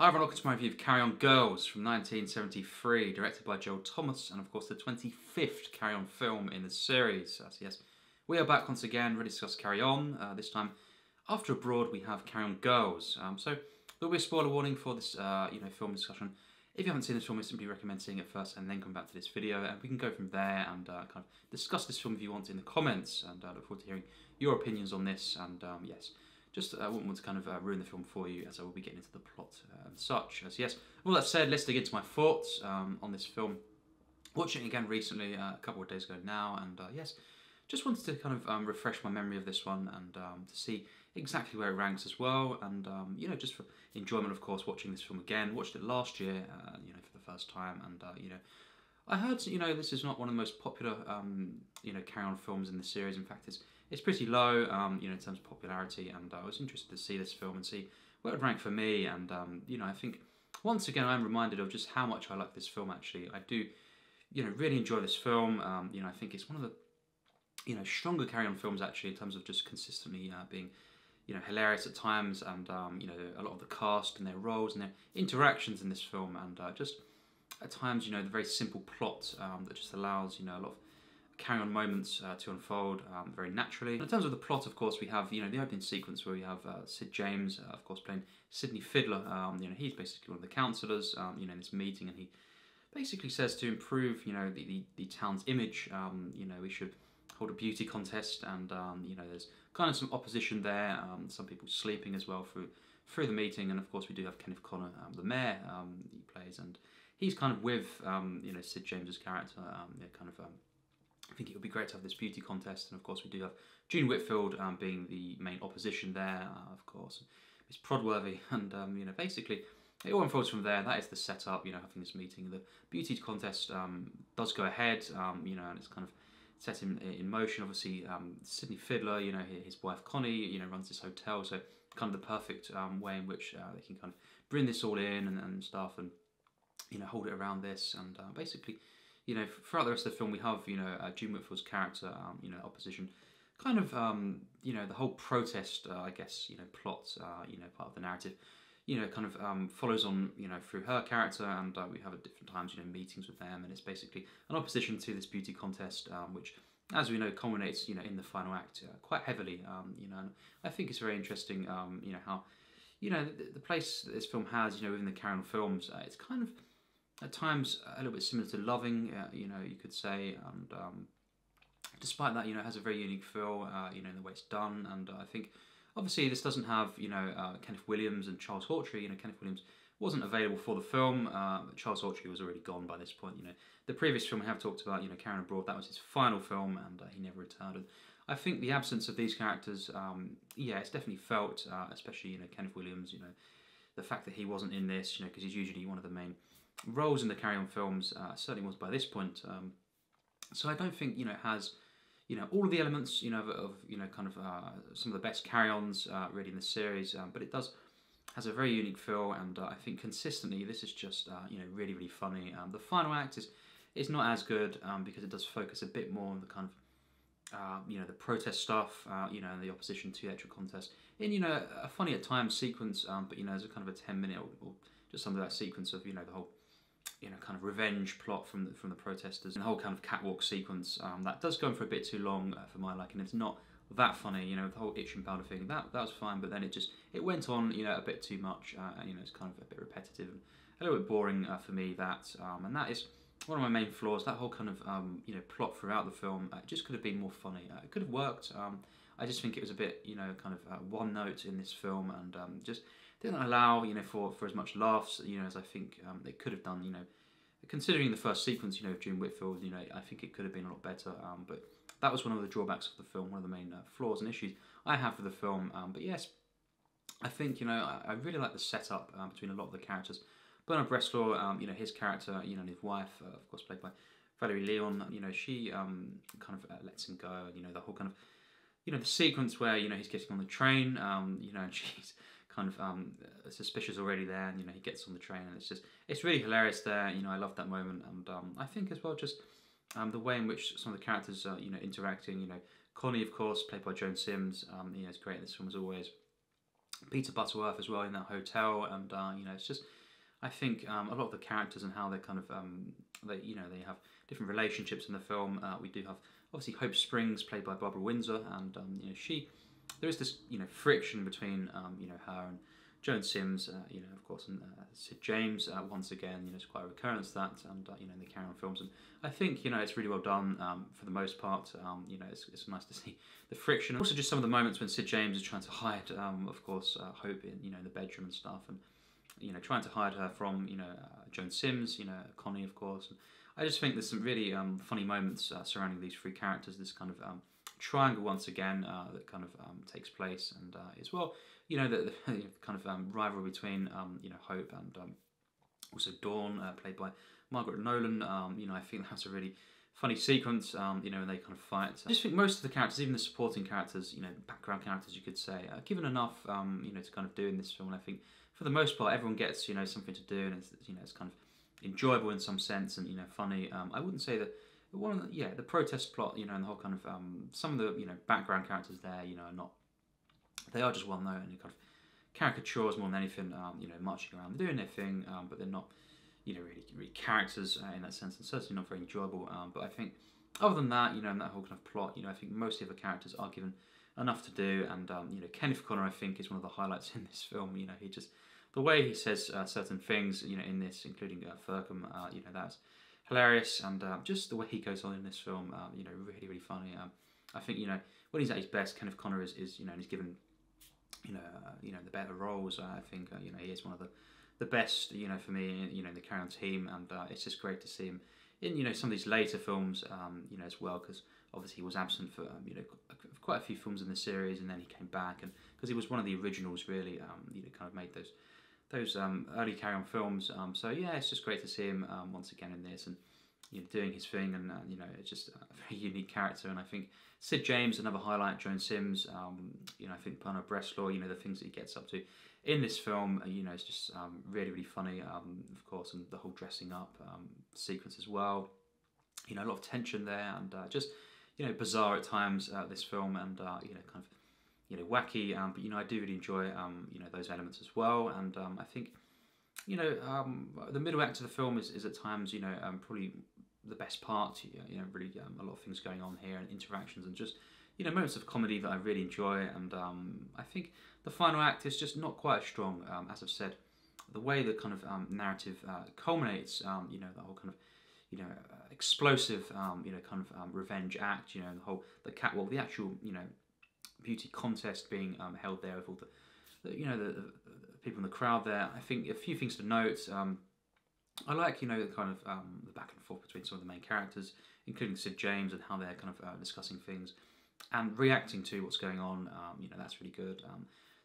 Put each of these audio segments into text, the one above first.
Hi everyone, welcome to my review of Carry On Girls from 1973, directed by Joel Thomas, and of course the 25th Carry On film in the series. So yes, we are back once again, ready to discuss Carry On. This time, after Abroad, we have Carry On Girls. So there'll be a spoiler warning for this, film discussion. If you haven't seen this film, I simply recommend seeing it first and then come back to this video, and we can go from there and kind of discuss this film if you want in the comments. And I look forward to hearing your opinions on this. And yes. Just wouldn't want to kind of ruin the film for you, as I will be getting into the plot and such. As yes, all that said, let's dig into my thoughts on this film. Watching it again recently, a couple of days ago now, and yes, just wanted to kind of refresh my memory of this one and to see exactly where it ranks as well. And just for enjoyment, of course, watching this film again. Watched it last year, for the first time, and I heard this is not one of the most popular Carry On films in the series. In fact, it's pretty low, in terms of popularity, and I was interested to see this film and see where it would rank for me. And I think once again I'm reminded of just how much I like this film. Actually, I do, really enjoy this film. I think it's one of the, stronger Carry On films actually in terms of just consistently being, hilarious at times, and a lot of the cast and their roles and their interactions in this film, and just at times, the very simple plot that just allows, a lot of Carry On moments to unfold very naturally. In terms of the plot, of course, we have the opening sequence where we have Sid James, of course, playing Sidney Fiddler. He's basically one of the councillors, in this meeting, and he basically says to improve, the town's image, we should hold a beauty contest, and there's kind of some opposition there. Some people sleeping as well through the meeting, and of course we do have Kenneth, the mayor, he plays, and he's kind of with Sid James's character, I think it would be great to have this beauty contest, and of course we do have June Whitfield being the main opposition there, of course, Miss Prodworthy, and basically it all unfolds from there. That is the setup, having this meeting. The beauty contest does go ahead, and it's kind of set in motion. Obviously, Sidney Fiddler, his wife Connie, runs this hotel, so kind of the perfect way in which they can kind of bring this all in and stuff, and hold it around this, and basically. Throughout the rest of the film, we have, June Whitfield's character, opposition, kind of, the whole protest, I guess, plot, part of the narrative, kind of follows on, through her character, and we have at different times, meetings with them, and it's basically an opposition to this beauty contest, which, as we know, culminates, in the final act quite heavily, and I think it's very interesting, how, the place that this film has, within the Carry On films, it's kind of, at times a little bit similar to Loving, you could say, and despite that, it has a very unique feel, in the way it's done, and I think, obviously, this doesn't have, Kenneth Williams and Charles Hawtrey. Kenneth Williams wasn't available for the film. Charles Hawtrey was already gone by this point. The previous film we have talked about, Carry On Abroad, that was his final film, and he never returned. And I think the absence of these characters, it's definitely felt, especially, Kenneth Williams, the fact that he wasn't in this, because he's usually one of the main roles in the Carry On films, certainly was by this point. So I don't think it has all of the elements of kind of some of the best Carry-Ons really in the series, but it has a very unique feel, and I think consistently this is just really, really funny. The final act is not as good because it does focus a bit more on the kind of the protest stuff, and the opposition to the actual contest in a funny at times sequence, but as a kind of a 10-minute or just some of that sequence of the whole kind of revenge plot from the protesters, and the whole kind of catwalk sequence that does go on for a bit too long for my liking. It's not that funny, the whole itch and powder thing, that was fine, but then it went on a bit too much, it's kind of a bit repetitive and a little bit boring for me, and that is one of my main flaws. That whole kind of plot throughout the film, it just could have been more funny. It could have worked. I just think it was a bit kind of one note in this film, and just didn't allow for as much laughs as I think they could have done. Considering the first sequence of June Whitfield, I think it could have been a lot better. But that was one of the drawbacks of the film, one of the main flaws and issues I have with the film. But yes, I think I really like the setup between a lot of the characters. Bresslaw, his character, and his wife, of course played by Valerie, she kind of lets him go. The whole kind of the sequence where he's getting on the train, and she's kind of suspicious already there, and he gets on the train, and it's really hilarious there. I love that moment, and I think as well just the way in which some of the characters are interacting. Connie, of course, played by Joan Sims, is great in this film as always. Peter Butterworth as well in that hotel, and you know, it's just, I think a lot of the characters and how they're kind of they, you know, they have different relationships in the film. We do have obviously Hope Springs, played by Barbara Windsor, and you know, there is this, you know, friction between you know, her and Joan Sims, you know, of course, and Sid James. Once again, you know, it's quite a recurrence, that, and you know, in the Carry On films, and I think, you know, it's really well done for the most part. You know, it's nice to see the friction. Also, just some of the moments when Sid James is trying to hide, of course, Hope in, you know, in the bedroom and stuff, and you know, trying to hide her from, you know, Joan Sims, you know, Connie, of course. And I just think there's some really funny moments surrounding these three characters. This kind of triangle once again that kind of takes place, and as well, you know, the kind of rivalry between you know, Hope and also Dawn, played by Margaret Nolan. You know, I think that's a really funny sequence. You know, when they kind of fight. I just think most of the characters, even the supporting characters, you know, background characters, you could say, are given enough, you know, to kind of do in this film. And I think for the most part, everyone gets, you know, something to do, and it's, you know, it's kind of enjoyable in some sense, and you know, funny. I wouldn't say that. One of the, yeah, the protest plot, you know, and the whole kind of some of the, you know, background characters there, you know, are not, they are just well known and kind of caricatures more than anything, you know, marching around, they're doing their thing, but they're not, you know, really characters in that sense, and certainly not very enjoyable. But I think other than that, you know, and that whole kind of plot, you know, I think most of the characters are given enough to do, and you know, Kenneth Connor, I think, is one of the highlights in this film. You know, he just, the way he says certain things, you know, in this, including Ferkham, you know, that's hilarious, and just the way he goes on in this film, you know, really funny. I think, you know, when he's at his best, Kenneth Connor is you know, and he's given, you know, the better roles. I think you know, he is one of the best, you know, for me, you know, in the Carry On team, and it's just great to see him in, you know, some of these later films, you know, as well, because obviously he was absent for you know, quite a few films in the series, and then he came back, and because he was one of the originals, really, you know, kind of made those early Carry On films. So yeah, it's just great to see him once again in this, and you know, doing his thing, and you know, it's just a very unique character. And I think Sid James, another highlight, Joan Sims, you know, I think Bresslaw, you know, the things that he gets up to in this film, you know, it's just really funny, of course, and the whole dressing up sequence as well. You know, a lot of tension there, and just, you know, bizarre at times, this film, and you know, kind of, you know, wacky, but you know, I do really enjoy you know, those elements as well. And I think, you know, the middle act of the film is at times, you know, probably the best part. You know, really a lot of things going on here, and interactions, and just, you know, moments of comedy that I really enjoy. And I think the final act is just not quite as strong. As I've said, the way the kind of narrative culminates, you know, the whole kind of, you know, explosive, you know, kind of revenge act, you know, the catwalk, the actual, you know, beauty contest being held there with all the you know, the people in the crowd there. I think a few things to note. I like, you know, the kind of the back and forth between some of the main characters, including Sid James, and how they're kind of discussing things and reacting to what's going on. You know, that's really good.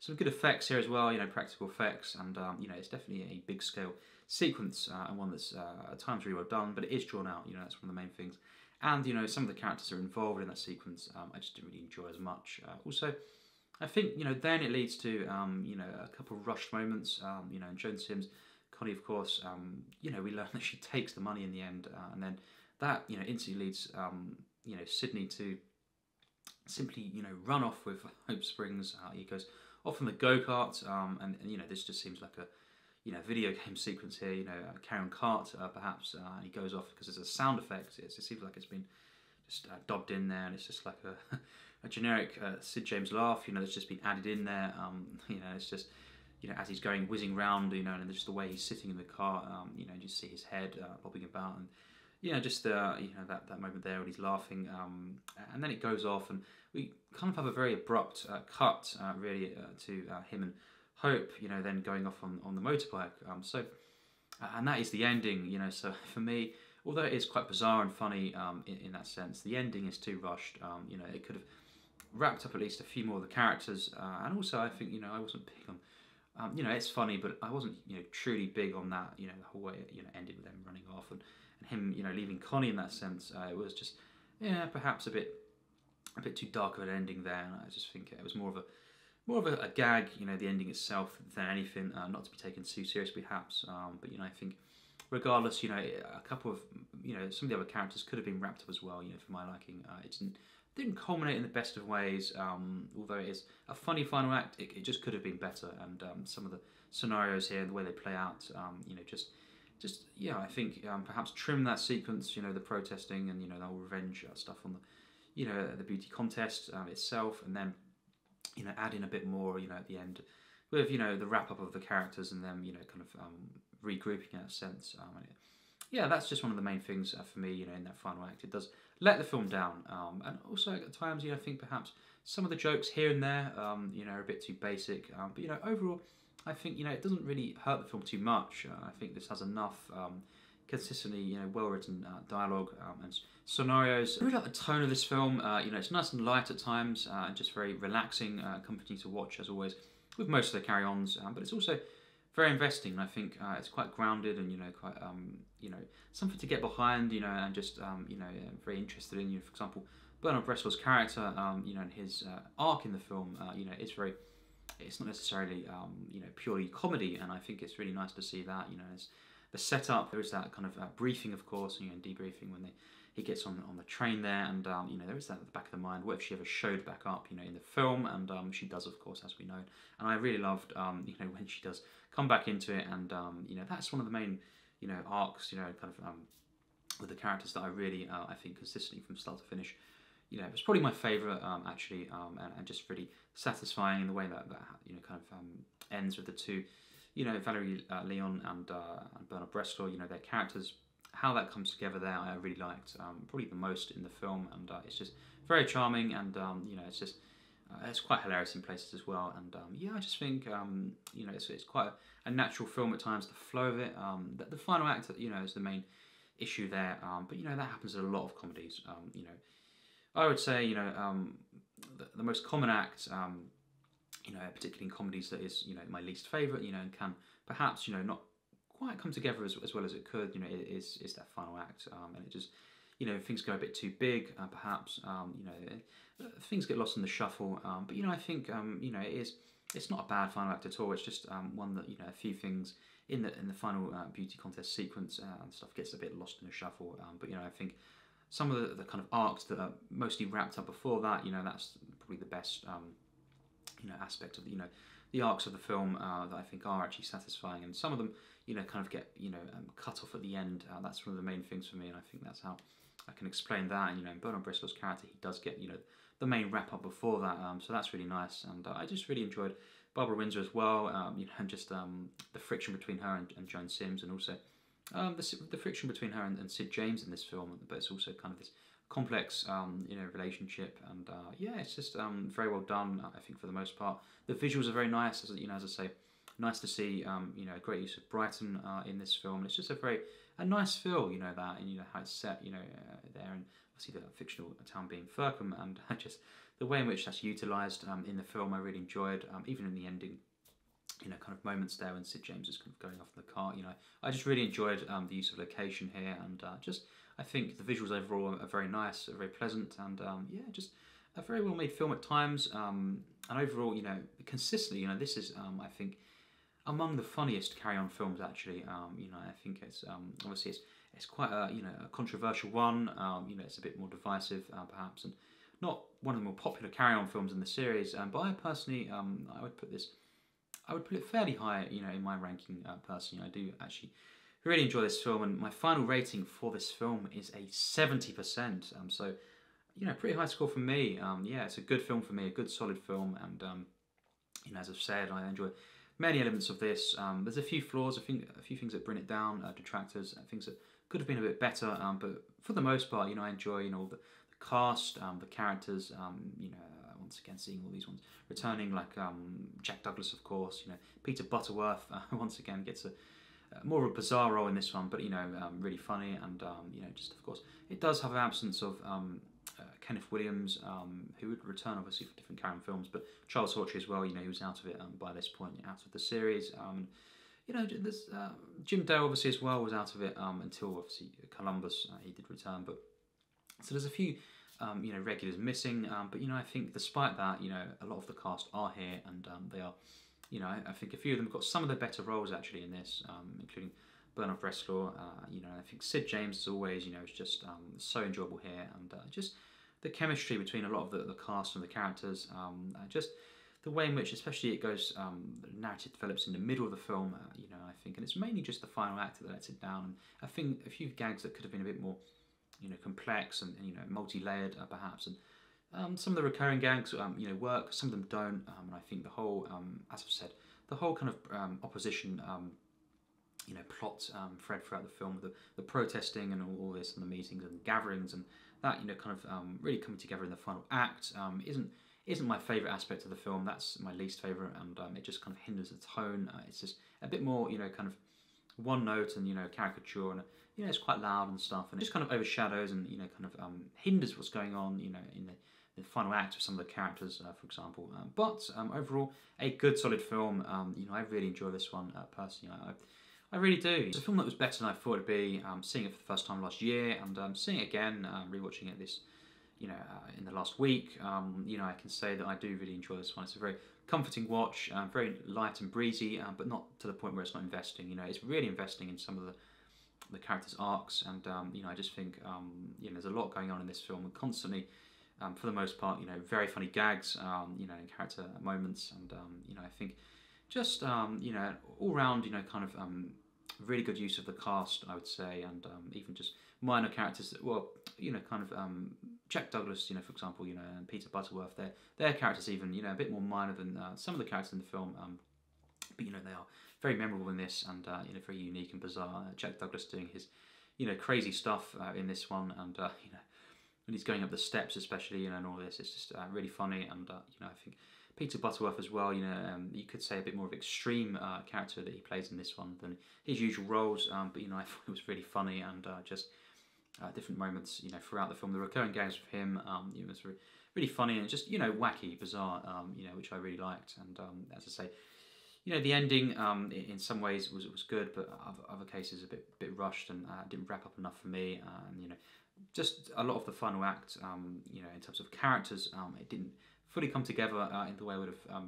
Some good effects here as well, you know, practical effects, and you know, it's definitely a big scale sequence, and one that's at times really well done, but it is drawn out. You know, that's one of the main things. And you know, some of the characters are involved in that sequence, I just didn't really enjoy as much. Also, I think, you know, then it leads to you know, a couple of rushed moments. You know, and Joan Sims, Connie, of course, you know, we learn that she takes the money in the end, and then that, you know, instantly leads you know, Sydney to simply, you know, run off with Hope Springs. He goes off on the go-kart, and you know, this just seems like a, you know, video game sequence here, you know, Carry On Kart, perhaps, and he goes off because there's a sound effect. It seems like it's been just dubbed in there, and it's just like a generic Sid James laugh, you know, that's just been added in there. You know, it's just, you know, as he's going whizzing round, you know, and just the way he's sitting in the car, you know, you just see his head bobbing about, and you know, just you know, that moment there when he's laughing, and then it goes off, and we kind of have a very abrupt cut, really, to him and Hope, you know, then going off on the motorbike. So, and that is the ending, you know. So for me, although it is quite bizarre and funny in that sense, the ending is too rushed. You know, it could have wrapped up at least a few more of the characters, and also I think, you know, I wasn't big on, you know, it's funny, but I wasn't, you know, truly big on that, you know, the whole way it, you know, ended with them running off, and him, you know, leaving Connie in that sense. It was just, yeah, perhaps a bit too dark of an ending there, and I just think it was more of a gag, you know, the ending itself, than anything, not to be taken too seriously perhaps, but you know, I think regardless, you know, a couple of, you know, some of the other characters could have been wrapped up as well, you know, for my liking. It didn't culminate in the best of ways. Although it is a funny final act, it just could have been better. And some of the scenarios here, the way they play out, just yeah, I think perhaps trim that sequence. The protesting and the whole revenge stuff on the beauty contest itself, and then add in a bit more at the end with the wrap up of the characters and them kind of regrouping in a sense. Yeah, that's just one of the main things for me. In that final act, it does let the film down, and also at times I think perhaps some of the jokes here and there are a bit too basic. But overall, I think it doesn't really hurt the film too much. I think this has enough consistently well written dialogue and scenarios. I really like the tone of this film. It's nice and light at times and just very relaxing, comforting to watch as always with most of the carry-ons. But it's also very investing. And I think it's quite grounded and quite something to get behind. And just very interested in. For example, Bernard Breslaw's character. And his arc in the film. It's very. It's not necessarily purely comedy, and I think it's really nice to see that. As the setup, there is that kind of briefing, of course, and debriefing when he gets on the train there, and there is that at the back of the mind. What if she ever showed back up, in the film? And she does, of course, as we know. And I really loved, when she does come back into it, and that's one of the main, arcs, kind of with the characters that I really, I think, consistently from start to finish. It's probably my favourite, actually, and just really satisfying in the way that kind of ends with the two, Valerie Leon and Bernard Bresslaw, their characters, how that comes together there, I really liked, probably the most in the film, and it's just very charming, and it's just it's quite hilarious in places as well, and yeah, I just think it's quite a natural film at times. The flow of it, the final act, is the main issue there, but that happens in a lot of comedies. I would say the most common act, particularly in comedies, that is my least favourite, and can perhaps not quite come together as well as it could. It is that final act, and it just things go a bit too big, perhaps. Things get lost in the shuffle. But I think it's not a bad final act at all. It's just one that a few things in the final beauty contest sequence and stuff gets a bit lost in the shuffle. But I think some of the kind of arcs that are mostly wrapped up before that, that's probably the best aspect of the arcs of the film that I think are actually satisfying, and some of them kind of get cut off at the end. That's one of the main things for me, and I think that's how I can explain that. And Bernard Breslaw's character, he does get the main wrap up before that, so that's really nice. And I just really enjoyed Barbara Windsor as well, and just the friction between her and Joan Sims, and also the friction between her and Sid James in this film. But it's also kind of this complex relationship, and yeah, it's just very well done, I think, for the most part. The visuals are very nice, as I say, nice to see a great use of Brighton in this film. It's just a nice feel, that, and how it's set there, and obviously the fictional town being Firkham, and just the way in which that's utilised in the film I really enjoyed, even in the ending, kind of moments there when Sid James is kind of going off in the car. I just really enjoyed the use of location here, and just I think the visuals overall are very nice, very pleasant, and yeah, just a very well made film at times, and overall, consistently, this is I think among the funniest Carry On films, actually. I think it's obviously it's quite a a controversial one. It's a bit more divisive, perhaps, and not one of the more popular Carry On films in the series. But I personally, I would put it fairly high, in my ranking. Personally, I do actually really enjoy this film, and my final rating for this film is a 70%. So, pretty high score for me. Yeah, it's a good film for me, a good solid film, and as I've said, I enjoy many elements of this. There's a few flaws, I think, a few things that bring it down, detractors, things that could have been a bit better. But for the most part, I enjoy the cast, the characters. Once again, seeing all these ones returning, like Jack Douglas, of course. Peter Butterworth once again gets more of a bizarre role in this one, but really funny, and just of course it does have an absence of Kenneth Williams, who would return obviously for different Carry On films, but Charles Hawtrey as well. He was out of it by this point, out of the series. There's Jim Dale obviously as well was out of it until obviously Columbus. He did return, but so there's a few regulars missing, but I think despite that, a lot of the cast are here, and they are. I think a few of them have got some of the better roles actually in this, including Bernard Bresslaw. I think Sid James, as always, is just so enjoyable here, and just the chemistry between a lot of the cast and the characters, just the way in which, especially it goes, the narrative develops in the middle of the film, I think, and it's mainly just the final act that lets it down. And I think a few gags that could have been a bit more, complex and multi-layered, perhaps. And some of the recurring gags, work. Some of them don't. And I think the whole, as I've said, the whole kind of opposition, plot thread throughout the film, the protesting and all this, and the meetings and gatherings, and that kind of really coming together in the final act, isn't my favourite aspect of the film. That's my least favourite, and it just kind of hinders the tone. It's just a bit more, kind of one note and caricature, and it's quite loud and stuff, and it just kind of overshadows and kind of hinders what's going on, in the final act of some of the characters, for example. But overall, a good solid film. I really enjoy this one personally. I really do. It's a film that was better than I thought it'd be. Seeing it for the first time last year, and seeing it again, rewatching it this, in the last week, I can say that I do really enjoy this one. It's a very comforting watch, very light and breezy, but not to the point where it's not investing. It's really investing in some of the characters' arcs, and I just think there's a lot going on in this film, and constantly, for the most part, very funny gags, and character moments, and I think just all round, kind of really good use of the cast, I would say, and even just minor characters that, well, kind of Jack Douglas, for example, and Peter Butterworth, their characters even, a bit more minor than some of the characters in the film, but they are very memorable in this, and very unique and bizarre. Jack Douglas doing his, crazy stuff in this one, and when he's going up the steps, especially, and all this, it's just really funny, and I think Peter Butterworth as well, you could say a bit more of extreme character that he plays in this one than his usual roles, but I thought it was really funny, and just different moments, throughout the film. The recurring gags with him, it was really funny and just, wacky, bizarre, which I really liked. And as I say, the ending in some ways was good, but other cases a bit rushed and didn't wrap up enough for me. And just a lot of the final act, in terms of characters, it didn't fully come together in the way I would have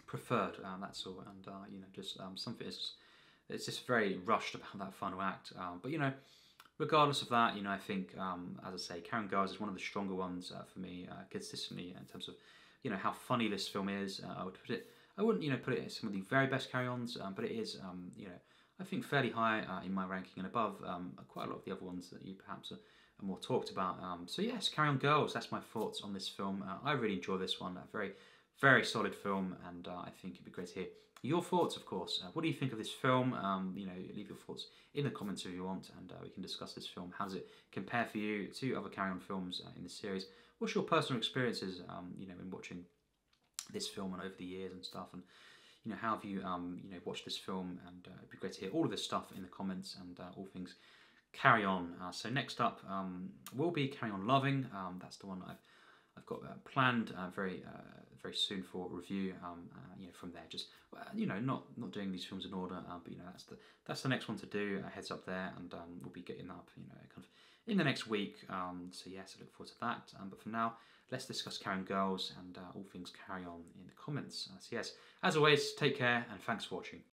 preferred. That's all. And just something it's just very rushed about that final act. But regardless of that, I think, as I say, Karen Girls is one of the stronger ones for me, consistently, in terms of, how funny this film is. I wouldn't, put it as some of the very best carry-ons, but it is, I think fairly high in my ranking and above quite a lot of the other ones that you perhaps are more talked about. So yes, Carry On Girls, that's my thoughts on this film. I really enjoy this one, a very, very solid film, and I think it'd be great to hear your thoughts, of course. What do you think of this film? Leave your thoughts in the comments if you want, and we can discuss this film. How does it compare for you to other Carry On films in this series? What's your personal experiences, in watching this film and over the years and stuff, and how have you, watched this film? And it'd be great to hear all of this stuff in the comments, and all things Carry On. So next up will be Carry On Loving. That's the one I've got planned very soon for review. From there, just not doing these films in order, but that's the next one to do. Heads up there, and we'll be getting up, kind of in the next week. So yes, I look forward to that. But for now, let's discuss Carry On Girls and all things Carry On in the comments. So yes, as always, take care and thanks for watching.